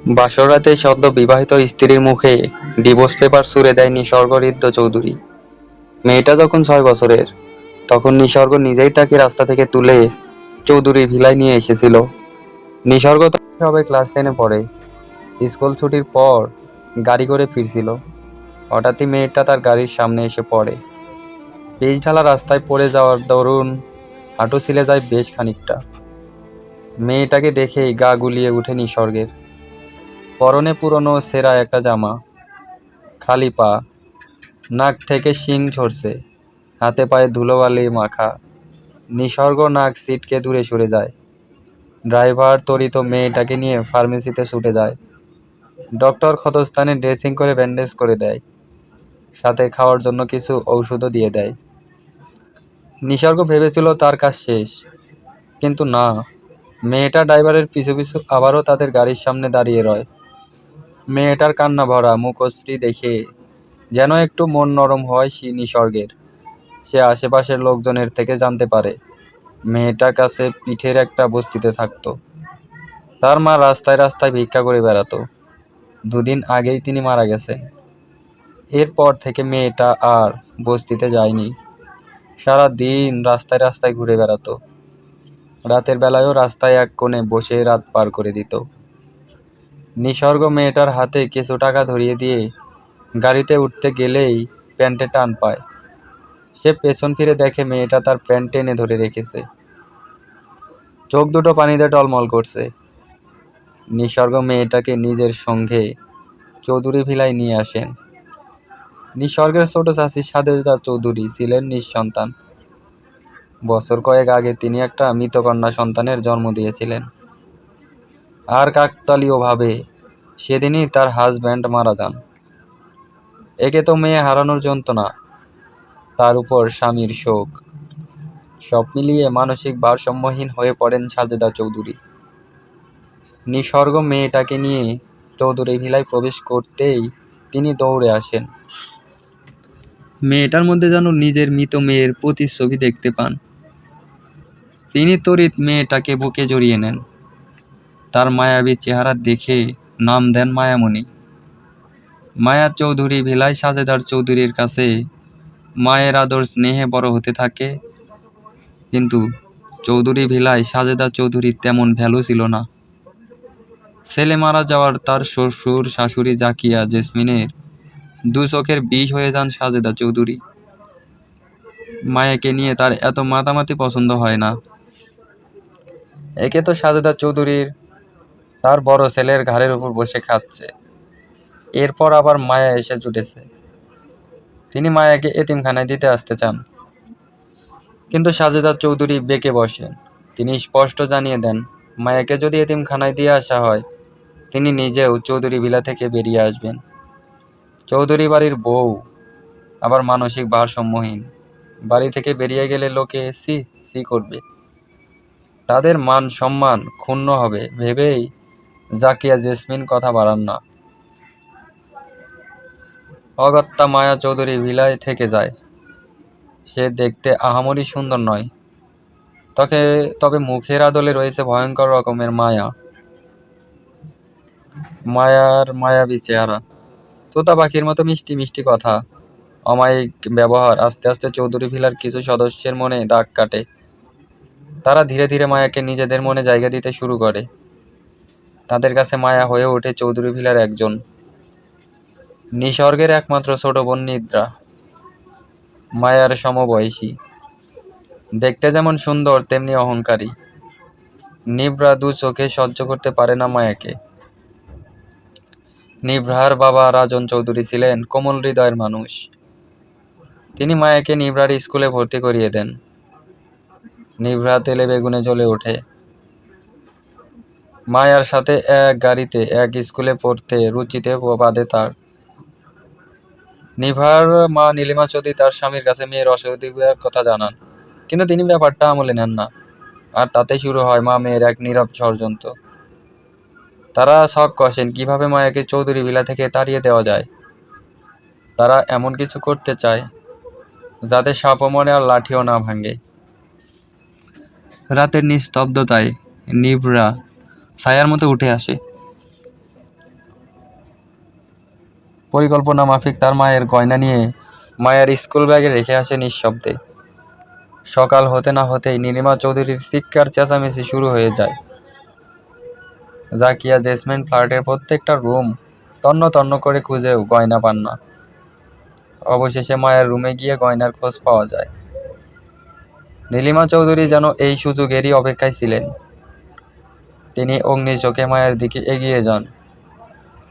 বাসর সদ্য বিবাহিত স্ত্রীর মুখে ডিভোর্স পেপার ছুঁড়ে দেয় নিসর্গ ঋদ্ধ চৌধুরী। মেয়েটা যখন 6 বছরের, তখন নিসর্গ নিজেই তাকে রাস্তা থেকে তুলে চৌধুরী ভিলায় নিয়ে এসেছিল। নিসর্গ তখন সবে ক্লাস 10-এ পড়ে। স্কুল ছুটির পর গাড়ি করে ফিরছিল। হঠাৎই মেয়েটা তার গাড়ির সামনে এসে পড়ে। পিচ ঢালা রাস্তায় পড়ে যাওয়ার দরুন হাঁটু ছিলে যায় বেশ খানিকটা। মেয়েটাকে দেখেই গা গুলিয়ে উঠে নিসর্গের। পরনে পুরনো ছেঁড়া একটা জামা, খালি পা, নাক থেকে শিং ঝরছে, হাতে পায়ে ধুলোবালি মাখা। নিসর্গ নাক সিটকে দূরে সরে যায়। ড্রাইভার ত্বরিত মেয়েটাকে নিয়ে ফার্মেসিতে ছুটে যায়। ডক্টর ক্ষতস্থানে ড্রেসিং করে ব্যান্ডেজ করে দেয়, সাথে খাওয়ার জন্য কিছু ঔষধও দিয়ে দেয়। নিসর্গ ভেবেছিল তার কাজ শেষ, কিন্তু না। মেয়েটা ড্রাইভারের পিছু পিছু আবারও তাদের গাড়ির সামনে দাঁড়িয়ে রয়। মেয়েটার কান্না ভরা মুখশ্রী দেখে যেন একটু মন নরম হয় নিসর্গের। সে আশেপাশের লোকজনের থেকে জানতে পারে মেয়েটার কাছে পিঠের একটা বস্তিতে থাকতো। তার মা রাস্তায় রাস্তায় ভিক্ষা করে বেড়াতো। 2 দিন আগেই তিনি মারা গেছেন। এরপর থেকে মেয়েটা আর বস্তিতে যায়নি। সারা দিন রাস্তায় রাস্তায় ঘুরে বেড়াতো। রাতের বেলায়ও রাস্তায় এক কোণে বসে রাত পার করে দিত। নিসর্গ মেয়েটার হাতে কিছু টাকা ধরিয়ে দিয়ে গাড়িতে উঠতে গেলেই প্যান্টে টান পায়। সে পেছন ফিরে দেখে মেয়েটা তার প্যান্ট টেনে ধরে রেখেছে। চোখ দুটো পানিতে টলমল করছে। নিসর্গ মেয়েটাকে নিজের সঙ্গে চৌধুরী ভিলায় নিয়ে আসেন। নিসর্গের ছোট চাচি সাজেদা চৌধুরী ছিলেন নিঃসন্তান। বছর কয়েক আগে তিনি একটা মৃতকন্যা সন্তানের জন্ম দিয়েছিলেন। আর কাকতালীয়ভাবে সেদিনই তার হাজব্যান্ড মারা যান। একে তো মেয়ে হারানোর যন্ত্রণা, তার উপর স্বামীর শোক, সব মিলিয়ে মানসিক ভারসাম্যহীন হয়ে পড়েন সাজেদা চৌধুরী। নিসর্গ মেয়েটাকে নিয়ে চৌধুরী ভিলায় প্রবেশ করতেই তিনি দৌড়ে আসেন। মেয়েটার মধ্যে যেন নিজের মৃত মেয়ের প্রতিচ্ছবি দেখতে পান। তিনি তড়িৎ মেয়েটাকে বুকে জড়িয়ে নেন। তার মায়াবী চেহারা দেখে নাম দেন মায়ামণি। মায়া চৌধুরী ভিলায় সাজেদার চৌধুরীর কাছে মায়ের আদর স্নেহে বড় হতে থাকে। কিন্তু চৌধুরী ভিলায় সাজেদা চৌধুরীর তেমন ভ্যালু ছিল না। ছেলে মারা যাওয়ার তার শ্বশুর শাশুড়ি জাকিয়া জেসমিনের 2 চোখের বিষ হয়ে যান সাজেদা চৌধুরী। মায়াকে নিয়ে তার এত মাতামাতি পছন্দ হয় না। একে তো সাজেদা চৌধুরীর তার বড় ছেলের ঘাড়ের উপর বসে খাচ্ছে, এরপর আবার মায়া এসে জুটেছে। তিনি মায়াকে এতিমখানায় দিতে আসতে চান, কিন্তু সাজেদা চৌধুরী বেঁকে বসেন। তিনি স্পষ্ট জানিয়ে দেন, মায়াকে যদি এতিমখানায় দিয়ে আসা হয়, তিনি নিজেও চৌধুরী ভিলা থেকে বেরিয়ে আসবেন। চৌধুরী বাড়ির বউ আবার মানসিক ভারসাম্যহীন। বাড়ি থেকে বেরিয়ে গেলে লোকে সি সি করবে, তাদের মান সম্মান ক্ষুণ্ণ হবে ভেবেই জাকিয়া জেসমিন কথা বাড়ান না। অগত্যা মায়া চৌধুরী ভিলায় থেকে যায়। সে দেখতে আহামরি সুন্দর নয়, তবে মুখের আদলে রয়েছে ভয়ঙ্কর রকমের মায়া। মায়ার মায়াবী চেহারা, তোতা পাখির মতো মিষ্টি মিষ্টি কথা, অমায়িক ব্যবহার আস্তে আস্তে চৌধুরী ভিলার কিছু সদস্যের মনে দাগ কাটে। তারা ধীরে ধীরে মায়াকে নিজেদের মনে জায়গা দিতে শুরু করে। তাদের কাছে মায়া হয়ে ওঠে চৌধুরী ভিলার একজন। নিসর্গের একমাত্র ছোট বোন নিদ্রা, মায়ার সমবয়সী। দেখতে যেমন সুন্দর তেমনি অহংকারী। নিভ্রা 2 চোখে সহ্য করতে পারে না মায়াকে। নিভ্রার বাবা রাজন চৌধুরী ছিলেন কোমল হৃদয়ের মানুষ। তিনি মায়াকে নিভ্রার স্কুলে ভর্তি করিয়ে দেন। নিভ্রা তেলে বেগুনে জ্বলে ওঠে। মায়ার সাথে এক গাড়িতে এক স্কুলে পড়তে রুচিতে বাধে তার। নিভার মা নীলিমা চৌধুরী তার স্বামীর কাছে মেয়ের অসহযোগিতার কথা জানান, কিন্তু তিনি ব্যাপারটা আমলে নেন না। আর তাতে শুরু হয় মা মেয়ের এক নীরব ষড়যন্ত্র। তারা শখ কষেন কিভাবে মায়াকে চৌধুরী ভিলা থেকে তাড়িয়ে দেওয়া যায়। তারা এমন কিছু করতে চায় যাতে সাপও মরে আর লাঠিও না ভাঙে। রাতের নিস্তব্ধতায় নিভরা ছায়ার মতো উঠে আসে। পরিকল্পনা মাফিক তার মায়ের গয়না নিয়ে মায়ের স্কুল ব্যাগে রেখে আসে নিঃশব্দে। সকাল হতে না হতেই নীলিমা চৌধুরীর চিৎকার চেঁচামেচি শুরু হয়ে যায়। জাকিয়া জেসমিন ফ্ল্যাটের প্রত্যেকটা রুম তন্ন তন্ন করে খুঁজেও গয়না পান না। অবশেষে মায়ের রুমে গিয়ে গয়নার খোঁজ পাওয়া যায়। নীলিমা চৌধুরী যেন এই সুযোগেরই অপেক্ষায় ছিলেন। তিনি অগ্নি চোখে মায়ের দিকে এগিয়ে যান।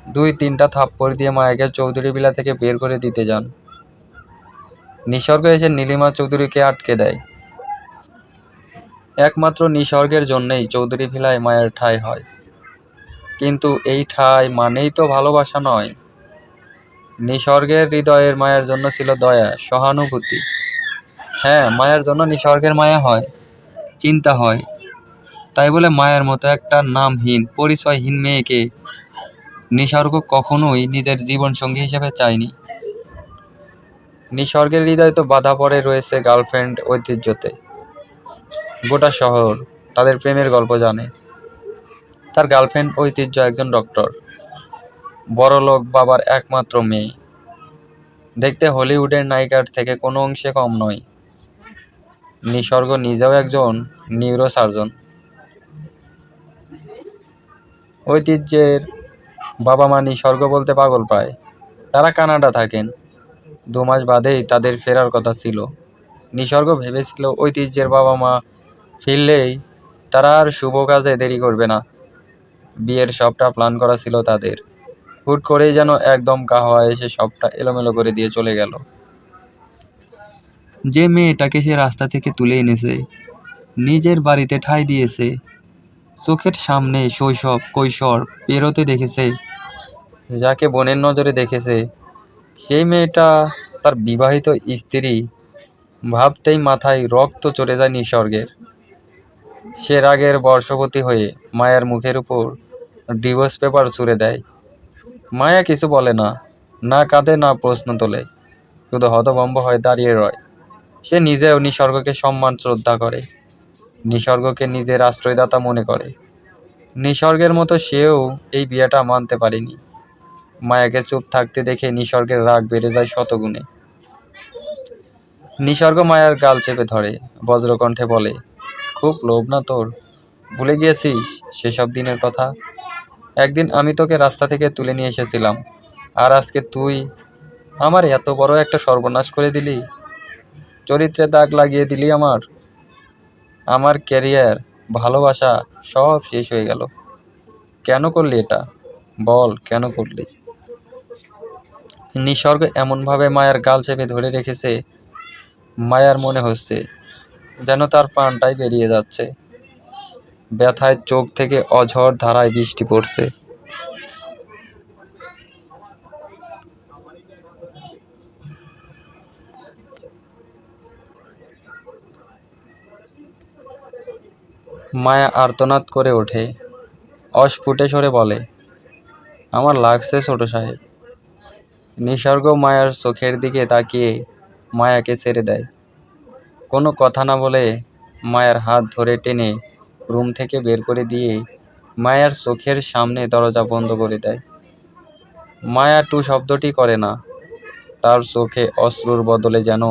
2-3টা থাপ্পড় দিয়ে মায়াকে চৌধুরী ভিলা থেকে বের করে দিতে যান। নিসর্গ এসে নীলিমা চৌধুরীকে আটকে দেয়। একমাত্র নিসর্গের জন্যই চৌধুরী ভিলায় মায়ের ঠাঁই হয়। কিন্তু এই ঠাঁই মানেই তো ভালোবাসা নয়। নিসর্গের হৃদয়ের মায়ের জন্য ছিল দয়া, সহানুভূতি। হ্যাঁ, মায়ের জন্য নিসর্গের মায়া হয়, চিন্তা হয়। তাই বলে মায়ের মতো একটা নামহীন, পরিচয়হীন মেয়েকে নিসর্গ কখনোই নিজের জীবনসঙ্গী হিসেবে চায়নি। নিসর্গের হৃদয় তো বাধা পড়ে রয়েছে গার্লফ্রেন্ড ঐতিহ্যতে। গোটা শহর তাদের প্রেমের গল্প জানে। তার গার্লফ্রেন্ড ঐতিহ্য একজন ডক্টর, বড়লোক বাবার একমাত্র মেয়ে। দেখতে হলিউডের নায়িকার থেকে কোনো অংশে কম নয়। নিসর্গ নিজেও একজন নিউরোসার্জন। ঐতিহ্যের বাবা মা নিসর্গ বলতে পাগল পায়। তারা কানাডা থাকেন। 2 মাস বাদেই তাদের ফেরার কথা ছিল। নিসর্গ ভেবেছিল ঐতিহ্যের বাবা মা ফিরলেই তারা আর শুভ কাজে দেরি করবে না। বিয়ের সবটা প্ল্যান করা ছিল তাদের। হুট করেই যেন একদম কাহওয়া এসে সবটা এলোমেলো করে দিয়ে চলে গেল। যে মেয়েটাকে সে রাস্তা থেকে তুলে এনেছে, নিজের বাড়িতে ঠাঁই দিয়েছে, চোখের সামনে শৈশব কৈশোর পেরোতে দেখেছে, যাকে বোনের নজরে দেখেছে, সেই মেয়েটা তার বিবাহিত স্ত্রী ভাবতেই মাথায় রক্ত চড়ে যায় নিসর্গের। সে রাগের বর্ষবতী হয়ে মায়ার মুখের উপর ডিভোর্স পেপার ছুঁড়ে দেয়। মায়া কিছু বলে না, না কাঁদে না প্রশ্ন তোলে, শুধু হতভম্ব হয়ে দাঁড়িয়ে রয়। সে নিজেও নিসর্গকে সম্মান শ্রদ্ধা করে, নিসর্গকে নিজের আশ্রয়দাতা মনে করে। নিসর্গের মতো সেও এই বিয়েটা মানতে পারেনি। মায়াকে চুপ থাকতে দেখে নিসর্গের রাগ বেড়ে যায় শতগুণে। নিসর্গ মায়ার গাল চেপে ধরে, বজ্রকণ্ঠে বলে, খুব লোভ না তোর? ভুলে গিয়েছিস সেসব দিনের কথা? একদিন আমি তোকে রাস্তা থেকে তুলে নিয়ে এসেছিলাম, আর আজকে তুই আমার এত বড় একটা সর্বনাশ করে দিলি। চরিত্রে দাগ লাগিয়ে দিলি আমার ক্যারিয়ার, ভালোবাসা সব শেষ হয়ে গেল। কেন করলি এটা? বল, কেন করলি? নিসর্গ এমনভাবে মায়ার গাল চেপে ধরে রেখেছে, মায়ার মনে হচ্ছে যেন তার প্রাণটাই বেরিয়ে যাচ্ছে। ব্যথায় চোখ থেকে অঝোর ধারায় বৃষ্টি পড়ছে। মায়া আর্তনাদ করে ওঠে, অস্ফুটে স্বরে বলে, আমার লাগছে ছোট সাহেব। নিসর্গ মায়ার চোখের দিকে তাকিয়ে মায়াকে ছেড়ে দেয়। কোনো কথা না বলে মায়ার হাত ধরে টেনে রুম থেকে বের করে দিয়ে মায়ার চোখের সামনে দরজা বন্ধ করে দেয়। মায়া টু শব্দটি করে না। তার চোখে অশ্রুর বদলে যেন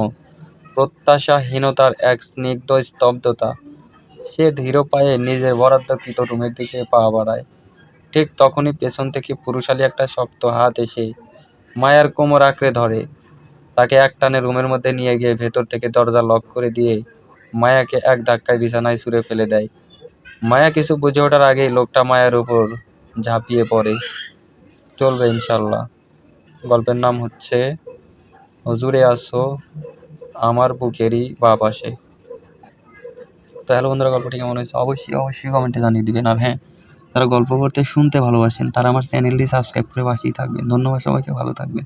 প্রত্যাশাহীনতার এক স্নিগ্ধ স্তব্ধতা। সে ধীর পায়ে নিজের বরাদ্দকৃত রুমের দিকে পা বাড়ায়। ঠিক তখনই পেছন থেকে পুরুষালী একটা শক্ত হাত এসে মায়ার কোমর আঁকড়ে ধরে। তাকে একটানে রুমের মধ্যে নিয়ে গিয়ে ভেতর থেকে দরজা লক করে দিয়ে মায়াকে এক ধাক্কায় বিছানায় ছুঁড়ে ফেলে দেয়। মায়া কিছু বুঝে ওঠার আগেই লোকটা মায়ার উপর ঝাঁপিয়ে পড়ে। চলবে ইনশাল্লাহ। গল্পের নাম হচ্ছে হুজুরে আসো আমার বুকেরই বা পাশে। তো হ্যালো বন্ধুরা, গল্পটি কেমন হয়েছে অবশ্যই অবশ্যই কমেন্টে জানিয়ে দিবেন। আর হ্যাঁ, যারা গল্প পড়তে শুনতে ভালোবাসেন তারা আমার চ্যানেলটি সাবস্ক্রাইব করে পাশেই থাকবেন। ধন্যবাদ সবাইকে, ভালো থাকবেন।